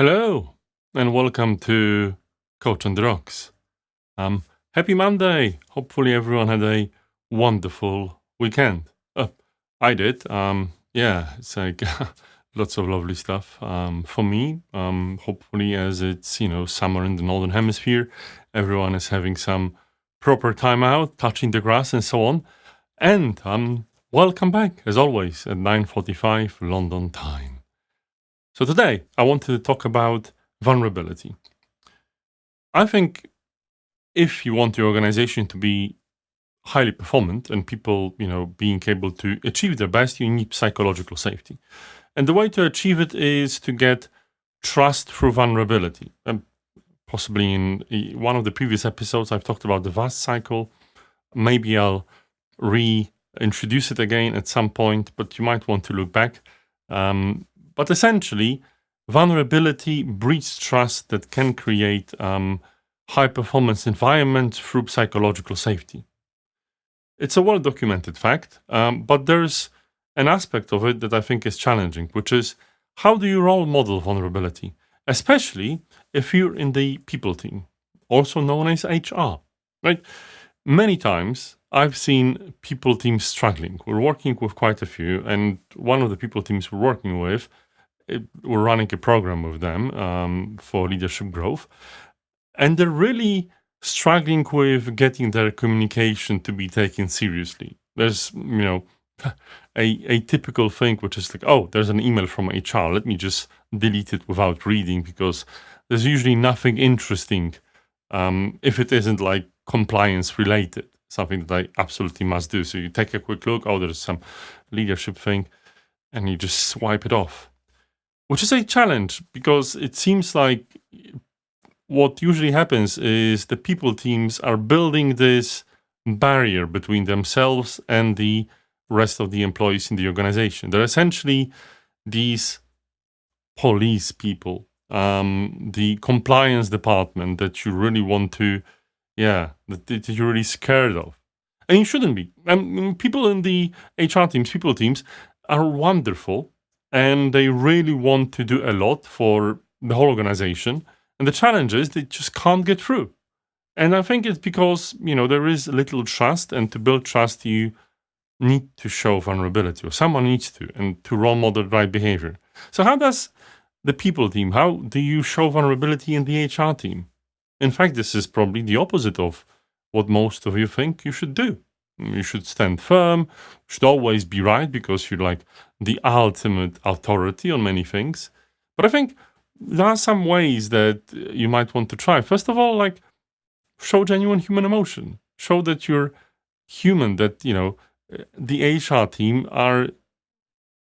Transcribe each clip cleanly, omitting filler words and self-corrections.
Hello, and welcome to Coach on the Rocks. Happy Monday. Hopefully, everyone had a wonderful weekend. I did. Yeah, it's like lots of lovely stuff. For me, hopefully, as it's summer in the northern hemisphere, everyone is having some proper time out, touching the grass, and so on. And welcome back, as always, at 9:45 London time. So today, I wanted to talk about vulnerability. I think if you want your organization to be highly performant and people, being able to achieve their best, you need psychological safety. And the way to achieve it is to get trust through vulnerability. And possibly in one of the previous episodes, I've talked about the VAST cycle. Maybe I'll reintroduce it again at some point, but you might want to look back. But essentially, vulnerability breeds trust that can create high performance environment through psychological safety. It's a well documented fact, but there's an aspect of it that I think is challenging, which is how do you role model vulnerability, especially if you're in the people team, also known as HR, right? Many times I've seen people teams struggling. We're working with quite a few, and one of the people teams we're working with, we're running a program with them for leadership growth, and they're really struggling with getting their communication to be taken seriously. There's, a typical thing, which is like, oh, there's an email from HR. Let me just delete it without reading because there's usually nothing interesting if it isn't like compliance related, something that I absolutely must do. So you take a quick look, oh, there's some leadership thing, and you just swipe it off, which is a challenge because it seems like what usually happens is the people teams are building this barrier between themselves and the rest of the employees in the organization. They're essentially these police people, the compliance department that you really want to, that you're really scared of. And you shouldn't be. People in the HR teams, people teams are wonderful and they really want to do a lot for the whole organization. And the challenge is they just can't get through. And I think it's because, there is little trust, and to build trust, you need to show vulnerability, or someone needs to, and to role model right behavior. So how does the people team, how do you show vulnerability in the HR team? In fact, this is probably the opposite of what most of you think you should do. You should stand firm, should always be right because you're like the ultimate authority on many things. But I think there are some ways that you might want to try. First of all, like show genuine human emotion. Show that you're human, that, the HR team are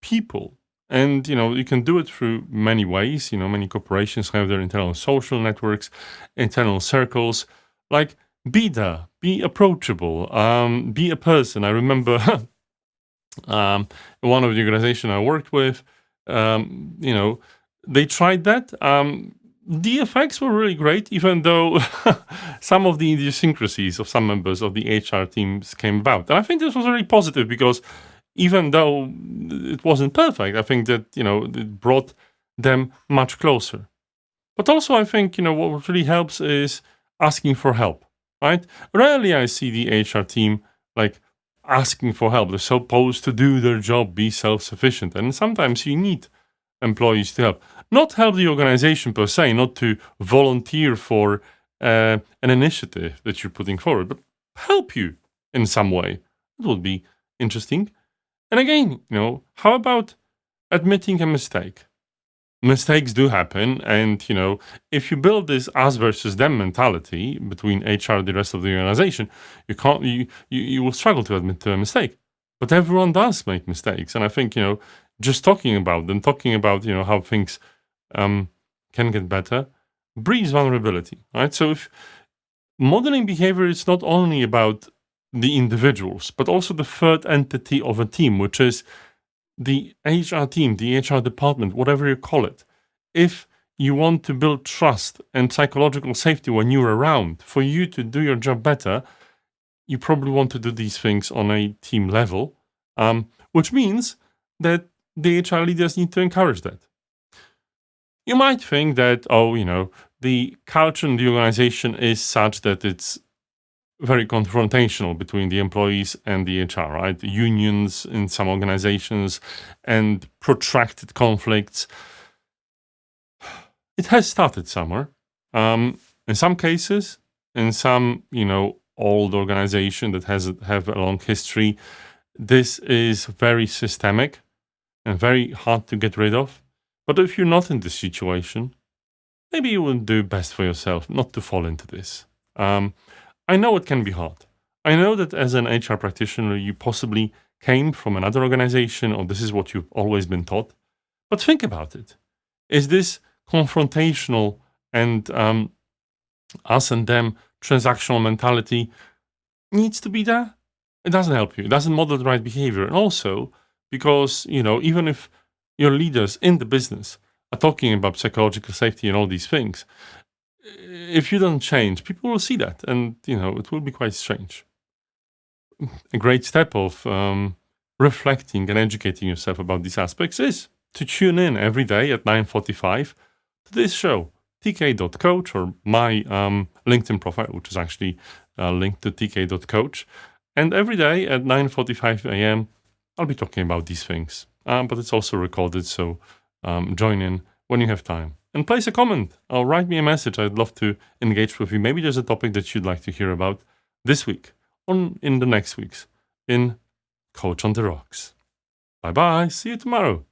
people. And, you can do it through many ways. Many corporations have their internal social networks, internal circles. Like, be there, be approachable, be a person. I remember one of the organization I worked with, they tried that. The effects were really great, even though some of the idiosyncrasies of some members of the HR teams came about. And I think this was really positive because even though it wasn't perfect, I think that, it brought them much closer. But also, I think, what really helps is asking for help, right? Rarely I see the HR team like asking for help. They're supposed to do their job, be self-sufficient. And sometimes you need employees to help. Not help the organization per se, not to volunteer for an initiative that you're putting forward, but help you in some way. It would be interesting. And again, how about admitting a mistake? Mistakes do happen, and if you build this us versus them mentality between HR and the rest of the organization, you will struggle to admit to a mistake. But everyone does make mistakes, and I think just talking about them, talking about how things can get better, breeds vulnerability, right? So if modeling behavior is not only about the individuals, but also the third entity of a team, which is the HR team, the HR department, whatever you call it. If you want to build trust and psychological safety when you're around, for you to do your job better, you probably want to do these things on a team level, which means that the HR leaders need to encourage that. You might think that, the culture in the organization is such that it's very confrontational between the employees and the HR, right? Unions in some organizations and protracted conflicts. It has started somewhere. In some cases, in some, old organization that have a long history, this is very systemic and very hard to get rid of. But if you're not in this situation, maybe you will do best for yourself not to fall into this. I know it can be hard. I know that as an HR practitioner, you possibly came from another organization or this is what you've always been taught. But think about it. Is this confrontational and us and them transactional mentality needs to be there? It doesn't help you. It doesn't model the right behavior. And also, because, even if your leaders in the business are talking about psychological safety and all these things, if you don't change, people will see that. And, it will be quite strange. A great step of reflecting and educating yourself about these aspects is to tune in every day at 9:45 to this show, tk.coach, or my LinkedIn profile, which is actually linked to tk.coach. And every day at 9:45 a.m., I'll be talking about these things. But it's also recorded, so join in when you have time. And place a comment or write me a message. I'd love to engage with you. Maybe there's a topic that you'd like to hear about this week or in the next weeks in Coach on the Rocks. Bye-bye. See you tomorrow.